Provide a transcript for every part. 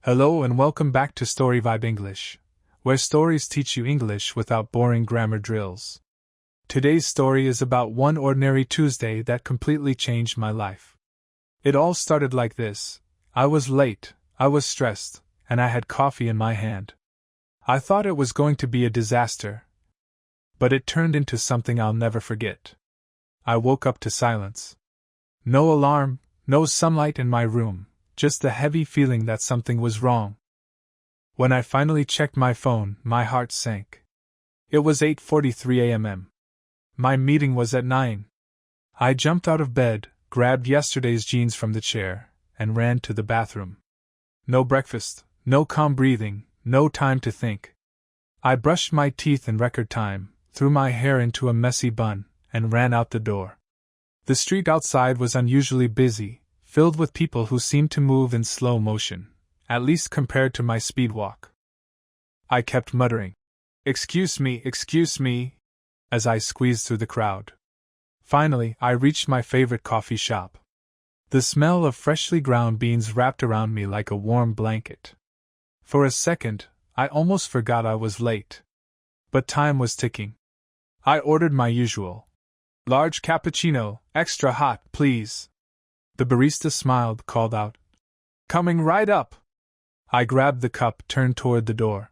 Hello and welcome back to StoryVibe English, where stories teach you English without boring grammar drills. Today's story is about one ordinary Tuesday that completely changed my life. It all started like this. I was late, I was stressed, and I had coffee in my hand. I thought it was going to be a disaster, but it turned into something I'll never forget. I woke up to silence. No alarm, no sunlight in my room. Just the heavy feeling that something was wrong. When I finally checked my phone, my heart sank. It was 8:43 a.m. My meeting was at 9. I jumped out of bed, grabbed yesterday's jeans from the chair, and ran to the bathroom. No breakfast, no calm breathing, no time to think. I brushed my teeth in record time, threw my hair into a messy bun, and ran out the door. The street outside was unusually busy, filled with people who seemed to move in slow motion, at least compared to my speed walk. I kept muttering, excuse me, as I squeezed through the crowd. Finally, I reached my favorite coffee shop. The smell of freshly ground beans wrapped around me like a warm blanket. For a second, I almost forgot I was late. But time was ticking. I ordered my usual. Large cappuccino, extra hot, please. The barista smiled, called out, coming right up. I grabbed the cup, turned toward the door.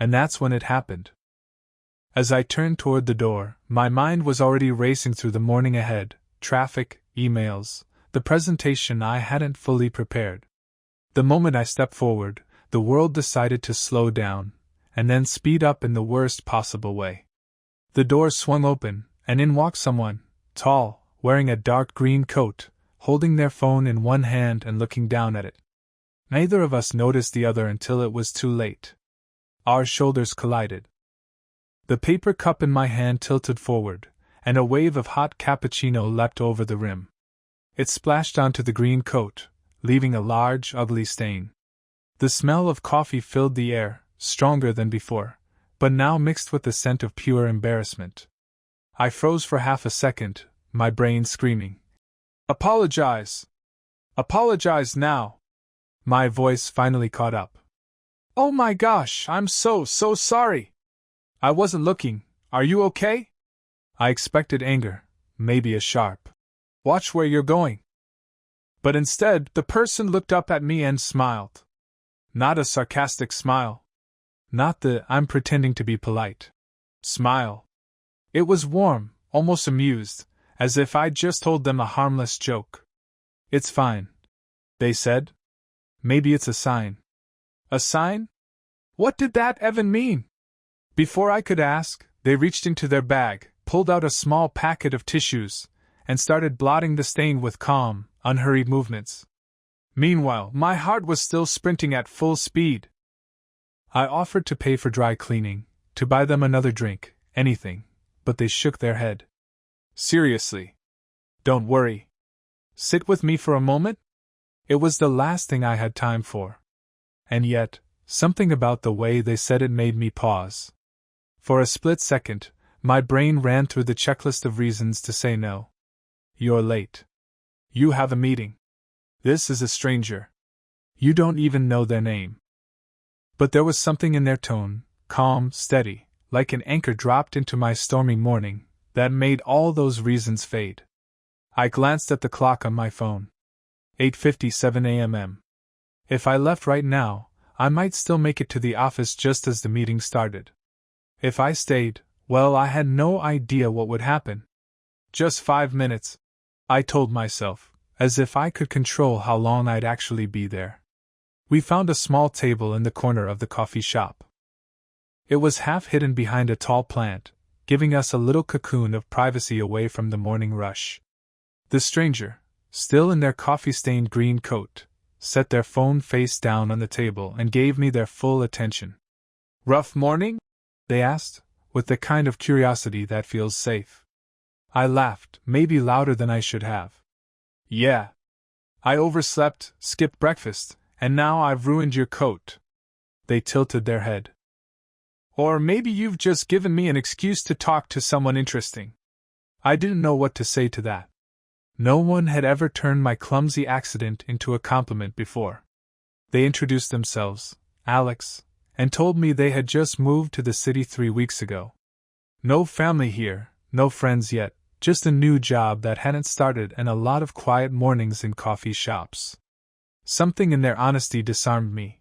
And that's when it happened. As I turned toward the door, my mind was already racing through the morning ahead, traffic, emails, the presentation I hadn't fully prepared. The moment I stepped forward, the world decided to slow down, and then speed up in the worst possible way. The door swung open, and in walked someone, tall, wearing a dark green coat, holding their phone in one hand and looking down at it. Neither of us noticed the other until it was too late. Our shoulders collided. The paper cup in my hand tilted forward, and a wave of hot cappuccino leapt over the rim. It splashed onto the green coat, leaving a large, ugly stain. The smell of coffee filled the air, stronger than before, but now mixed with the scent of pure embarrassment. I froze for half a second, my brain screaming, apologize! Apologize now! My voice finally caught up. Oh my gosh, I'm so sorry! I wasn't looking, are you okay? I expected anger, maybe a sharp, watch where you're going. But instead, the person looked up at me and smiled. Not a sarcastic smile. Not the I'm pretending to be polite smile. It was warm, almost amused, as if I'd just told them a harmless joke. It's fine, they said. Maybe it's a sign. A sign? What did that even mean? Before I could ask, they reached into their bag, pulled out a small packet of tissues, and started blotting the stain with calm, unhurried movements. Meanwhile, my heart was still sprinting at full speed. I offered to pay for dry cleaning, to buy them another drink, anything, but they shook their head. Seriously. Don't worry. Sit with me for a moment? It was the last thing I had time for. And yet, something about the way they said it made me pause. For a split second, my brain ran through the checklist of reasons to say no. You're late. You have a meeting. This is a stranger. You don't even know their name. But there was something in their tone, calm, steady, like an anchor dropped into my stormy morning, that made all those reasons fade. I glanced at the clock on my phone. 8:57 a.m. If I left right now, I might still make it to the office just as the meeting started. If I stayed, well, I had no idea what would happen. Just 5 minutes, I told myself, as if I could control how long I'd actually be there. We found a small table in the corner of the coffee shop. It was half hidden behind a tall plant, giving us a little cocoon of privacy away from the morning rush. The stranger, still in their coffee-stained green coat, set their phone face down on the table and gave me their full attention. Rough morning? They asked, with the kind of curiosity that feels safe. I laughed, maybe louder than I should have. Yeah. I overslept, skipped breakfast, and now I've ruined your coat. They tilted their head. Or maybe you've just given me an excuse to talk to someone interesting. I didn't know what to say to that. No one had ever turned my clumsy accident into a compliment before. They introduced themselves, Alex, and told me they had just moved to the city 3 weeks ago. No family here, no friends yet, just a new job that hadn't started and a lot of quiet mornings in coffee shops. Something in their honesty disarmed me.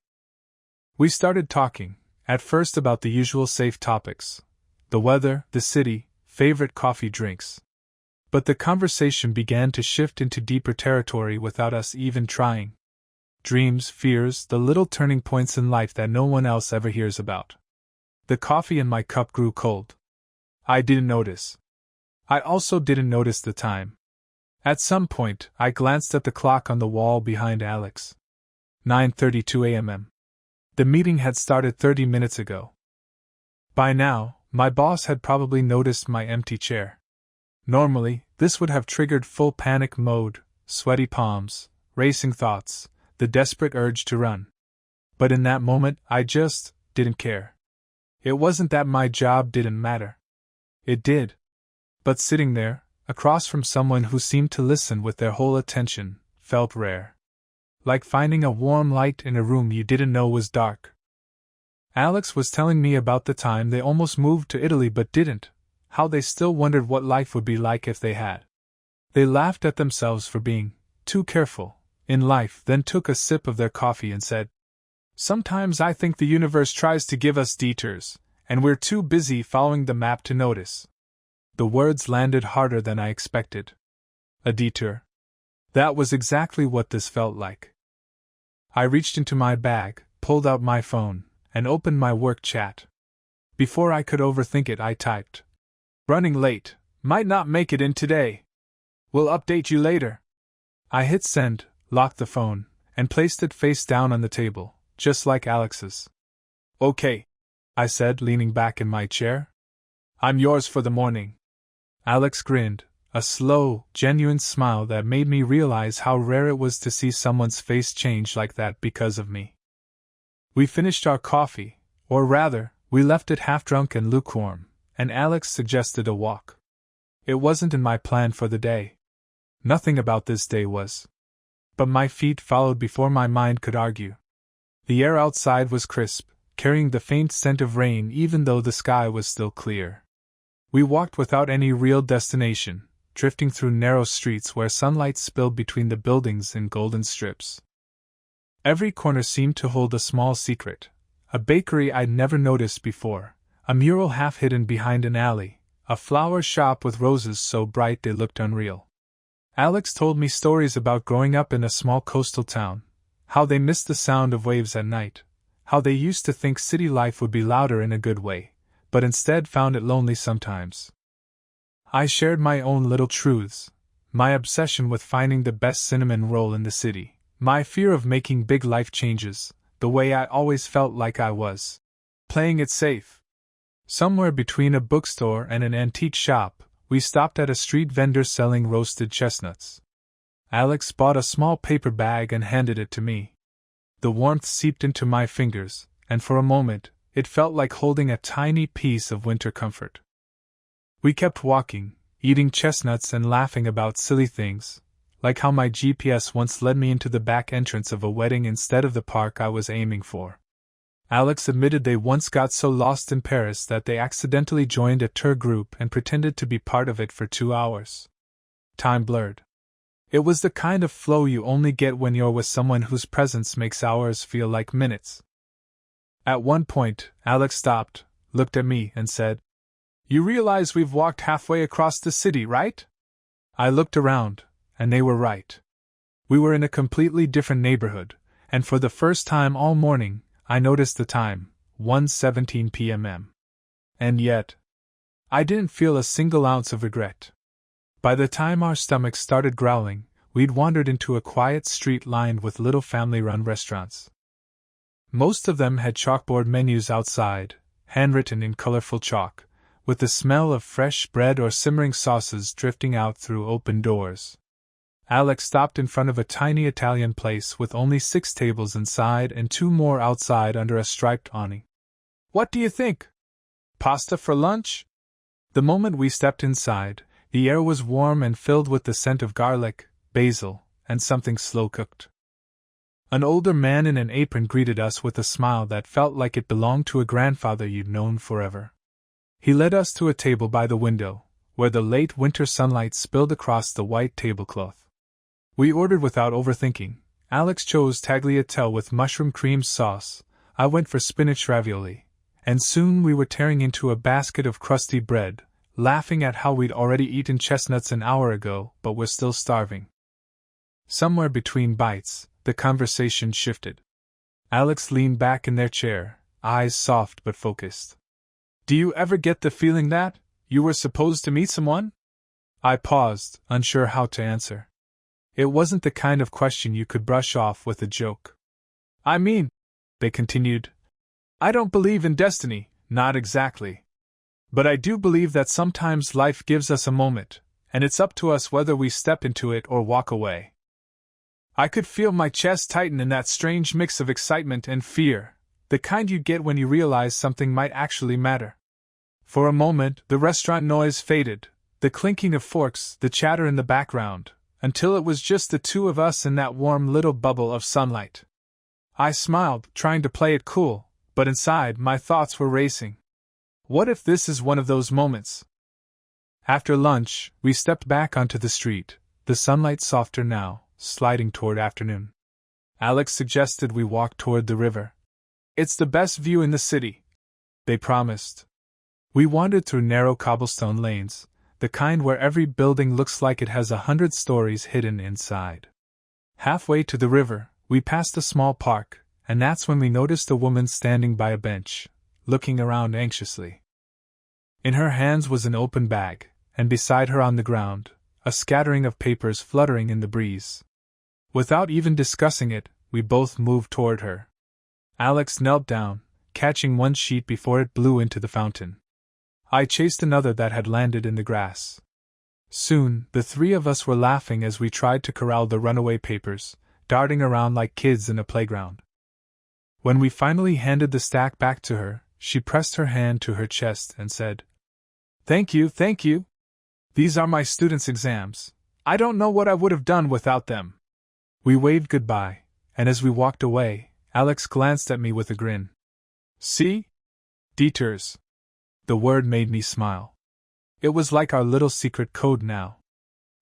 We started talking, at first about the usual safe topics: the weather, the city, favorite coffee drinks. But the conversation began to shift into deeper territory without us even trying. Dreams, fears, the little turning points in life that no one else ever hears about. The coffee in my cup grew cold. I didn't notice. I also didn't notice the time. At some point, I glanced at the clock on the wall behind Alex. 9:32 a.m. The meeting had started 30 minutes ago. By now, my boss had probably noticed my empty chair. Normally, this would have triggered full panic mode, sweaty palms, racing thoughts, the desperate urge to run. But in that moment, I just didn't care. It wasn't that my job didn't matter. It did. But sitting there, across from someone who seemed to listen with their whole attention, felt rare. Like finding a warm light in a room you didn't know was dark. Alex was telling me about the time they almost moved to Italy but didn't, how they still wondered what life would be like if they had. They laughed at themselves for being too careful in life, then took a sip of their coffee and said, "Sometimes I think the universe tries to give us detours, and we're too busy following the map to notice." The words landed harder than I expected. A detour. That was exactly what this felt like. I reached into my bag, pulled out my phone, and opened my work chat. Before I could overthink it, I typed, "Running late, might not make it in today. We'll update you later." I hit send, locked the phone, and placed it face down on the table, just like Alex's. "Okay," I said, leaning back in my chair. "I'm yours for the morning." Alex grinned, a slow, genuine smile that made me realize how rare it was to see someone's face change like that because of me. We finished our coffee, or rather, we left it half-drunk and lukewarm, and Alex suggested a walk. It wasn't in my plan for the day. Nothing about this day was. But my feet followed before my mind could argue. The air outside was crisp, carrying the faint scent of rain even though the sky was still clear. We walked without any real destination, drifting through narrow streets where sunlight spilled between the buildings in golden strips. Every corner seemed to hold a small secret: a bakery I'd never noticed before, a mural half hidden behind an alley, a flower shop with roses so bright they looked unreal. Alex told me stories about growing up in a small coastal town, how they missed the sound of waves at night, how they used to think city life would be louder in a good way, but instead found it lonely sometimes. I shared my own little truths, my obsession with finding the best cinnamon roll in the city, my fear of making big life changes, the way I always felt like I was playing it safe. Somewhere between a bookstore and an antique shop, we stopped at a street vendor selling roasted chestnuts. Alex bought a small paper bag and handed it to me. The warmth seeped into my fingers, and for a moment, it felt like holding a tiny piece of winter comfort. We kept walking, eating chestnuts and laughing about silly things, like how my GPS once led me into the back entrance of a wedding instead of the park I was aiming for. Alex admitted they once got so lost in Paris that they accidentally joined a tour group and pretended to be part of it for 2 hours. Time blurred. It was the kind of flow you only get when you're with someone whose presence makes hours feel like minutes. At one point, Alex stopped, looked at me, and said, "You realize we've walked halfway across the city, right?" I looked around, and they were right. We were in a completely different neighborhood, and for the first time all morning, I noticed the time, 1:17 p.m. And yet, I didn't feel a single ounce of regret. By the time our stomachs started growling, we'd wandered into a quiet street lined with little family-run restaurants. Most of them had chalkboard menus outside, handwritten in colorful chalk, with the smell of fresh bread or simmering sauces drifting out through open doors. Alex stopped in front of a tiny Italian place with only 6 tables inside and 2 more outside under a striped awning. "What do you think? Pasta for lunch?" The moment we stepped inside, the air was warm and filled with the scent of garlic, basil, and something slow-cooked. An older man in an apron greeted us with a smile that felt like it belonged to a grandfather you'd known forever. He led us to a table by the window, where the late winter sunlight spilled across the white tablecloth. We ordered without overthinking. Alex chose tagliatelle with mushroom cream sauce, I went for spinach ravioli, and soon we were tearing into a basket of crusty bread, laughing at how we'd already eaten chestnuts an hour ago but were still starving. Somewhere between bites, the conversation shifted. Alex leaned back in their chair, eyes soft but focused. Do you ever get the feeling that you were supposed to meet someone? I paused, unsure how to answer. It wasn't the kind of question you could brush off with a joke. I mean, they continued, I don't believe in destiny, not exactly. But I do believe that sometimes life gives us a moment, and it's up to us whether we step into it or walk away. I could feel my chest tighten in that strange mix of excitement and fear, the kind you get when you realize something might actually matter. For a moment, the restaurant noise faded, the clinking of forks, the chatter in the background, until it was just the two of us in that warm little bubble of sunlight. I smiled, trying to play it cool, but inside my thoughts were racing. What if this is one of those moments? After lunch, we stepped back onto the street, the sunlight softer now, sliding toward afternoon. Alex suggested we walk toward the river. It's the best view in the city, they promised. We wandered through narrow cobblestone lanes, the kind where every building looks like it has 100 stories hidden inside. Halfway to the river, we passed a small park, and that's when we noticed a woman standing by a bench, looking around anxiously. In her hands was an open bag, and beside her on the ground, a scattering of papers fluttering in the breeze. Without even discussing it, we both moved toward her. Alex knelt down, catching one sheet before it blew into the fountain. I chased another that had landed in the grass. Soon, the three of us were laughing as we tried to corral the runaway papers, darting around like kids in a playground. When we finally handed the stack back to her, she pressed her hand to her chest and said, Thank you, thank you. These are my students' exams. I don't know what I would have done without them. We waved goodbye, and as we walked away, Alex glanced at me with a grin. See? Detours. The word made me smile. It was like our little secret code now.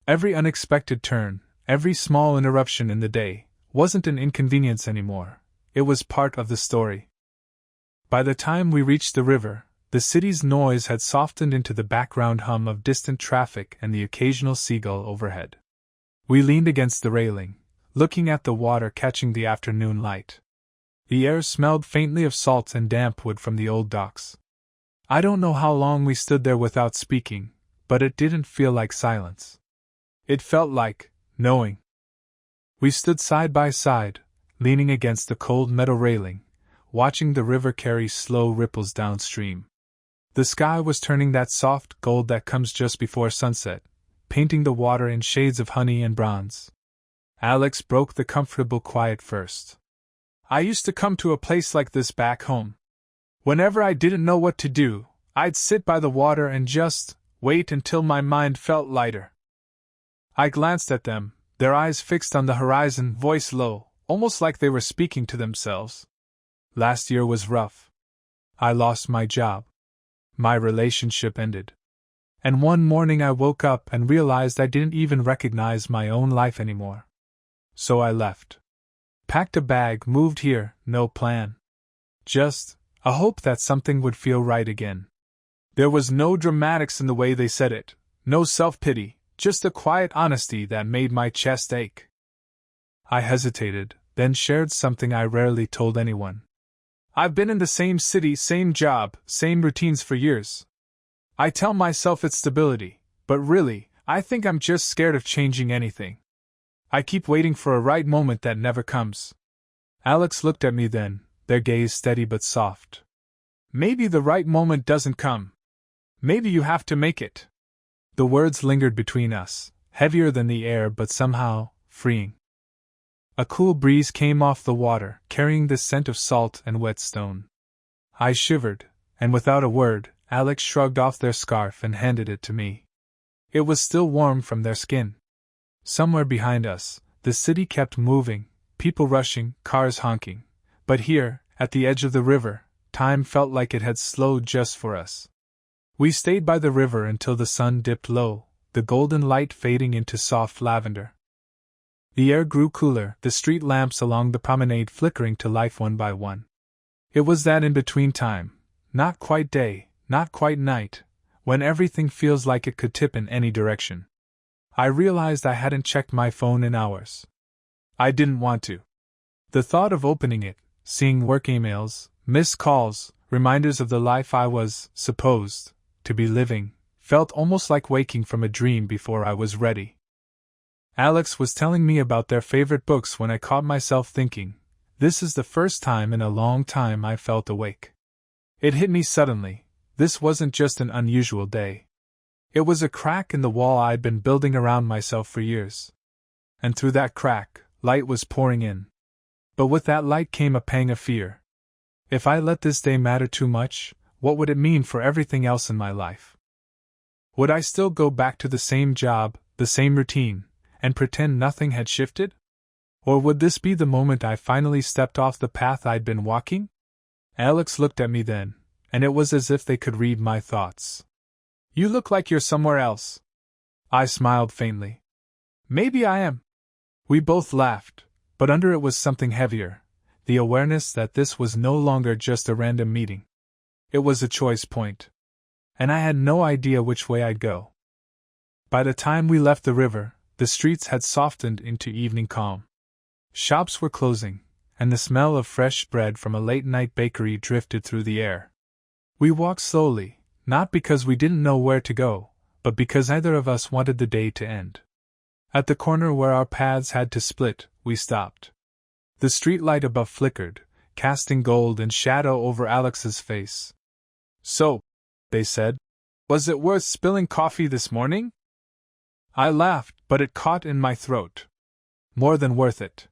Every unexpected turn, every small interruption in the day, wasn't an inconvenience anymore. It was part of the story. By the time we reached the river, the city's noise had softened into the background hum of distant traffic and the occasional seagull overhead. We leaned against the railing, looking at the water catching the afternoon light. The air smelled faintly of salt and damp wood from the old docks. I don't know how long we stood there without speaking, but it didn't feel like silence. It felt like knowing. We stood side by side, leaning against the cold metal railing, watching the river carry slow ripples downstream. The sky was turning that soft gold that comes just before sunset, painting the water in shades of honey and bronze. Alex broke the comfortable quiet first. I used to come to a place like this back home. Whenever I didn't know what to do, I'd sit by the water and just wait until my mind felt lighter. I glanced at them, their eyes fixed on the horizon, voice low, almost like they were speaking to themselves. Last year was rough. I lost my job. My relationship ended. And one morning I woke up and realized I didn't even recognize my own life anymore. So I left. Packed a bag, moved here, no plan. Just a hope that something would feel right again. There was no dramatics in the way they said it, no self-pity, just a quiet honesty that made my chest ache. I hesitated, then shared something I rarely told anyone. I've been in the same city, same job, same routines for years. I tell myself it's stability, but really, I think I'm just scared of changing anything. I keep waiting for a right moment that never comes. Alex looked at me then, their gaze steady but soft. Maybe the right moment doesn't come. Maybe you have to make it. The words lingered between us, heavier than the air but somehow freeing. A cool breeze came off the water, carrying the scent of salt and wet stone. I shivered, and without a word, Alex shrugged off their scarf and handed it to me. It was still warm from their skin. Somewhere behind us, the city kept moving, people rushing, cars honking. But here, at the edge of the river, time felt like it had slowed just for us. We stayed by the river until the sun dipped low, the golden light fading into soft lavender. The air grew cooler, the street lamps along the promenade flickering to life one by one. It was that in-between time, not quite day, not quite night, when everything feels like it could tip in any direction. I realized I hadn't checked my phone in hours. I didn't want to. The thought of opening it, seeing work emails, missed calls, reminders of the life I was supposed to be living, felt almost like waking from a dream before I was ready. Alex was telling me about their favorite books when I caught myself thinking, this is the first time in a long time I felt awake. It hit me suddenly, this wasn't just an unusual day. It was a crack in the wall I'd been building around myself for years. And through that crack, light was pouring in. But with that light came a pang of fear. If I let this day matter too much, what would it mean for everything else in my life? Would I still go back to the same job, the same routine, and pretend nothing had shifted? Or would this be the moment I finally stepped off the path I'd been walking? Alex looked at me then, and it was as if they could read my thoughts. You look like you're somewhere else. I smiled faintly. Maybe I am. We both laughed, but under it was something heavier, the awareness that this was no longer just a random meeting. It was a choice point. And I had no idea which way I'd go. By the time we left the river, the streets had softened into evening calm. Shops were closing, and the smell of fresh bread from a late-night bakery drifted through the air. We walked slowly, not because we didn't know where to go, but because neither of us wanted the day to end. At the corner where our paths had to split, we stopped. The streetlight above flickered, casting gold and shadow over Alex's face. So, they said, was it worth spilling coffee this morning? I laughed, but it caught in my throat. More than worth it.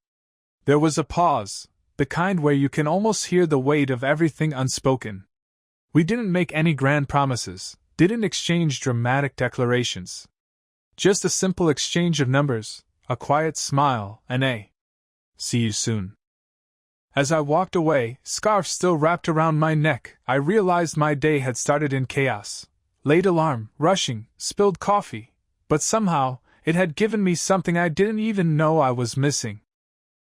There was a pause, the kind where you can almost hear the weight of everything unspoken. We didn't make any grand promises, didn't exchange dramatic declarations. Just a simple exchange of numbers, a quiet smile, and a "See you soon." As I walked away, scarf still wrapped around my neck, I realized my day had started in chaos. Late alarm, rushing, spilled coffee, but somehow, it had given me something I didn't even know I was missing.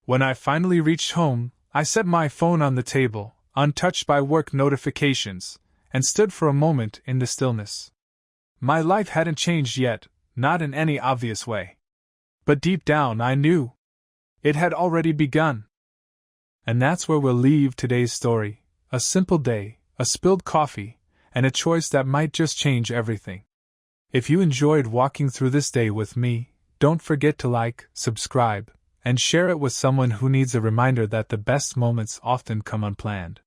When I finally reached home, I set my phone on the table, untouched by work notifications, and stood for a moment in the stillness. My life hadn't changed yet, not in any obvious way. But deep down I knew. It had already begun. And that's where we'll leave today's story, a simple day, a spilled coffee, and a choice that might just change everything. If you enjoyed walking through this day with me, don't forget to like, subscribe, and share it with someone who needs a reminder that the best moments often come unplanned.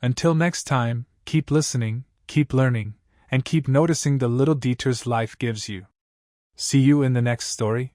Until next time, keep listening, keep learning, and keep noticing the little detours life gives you. See you in the next story.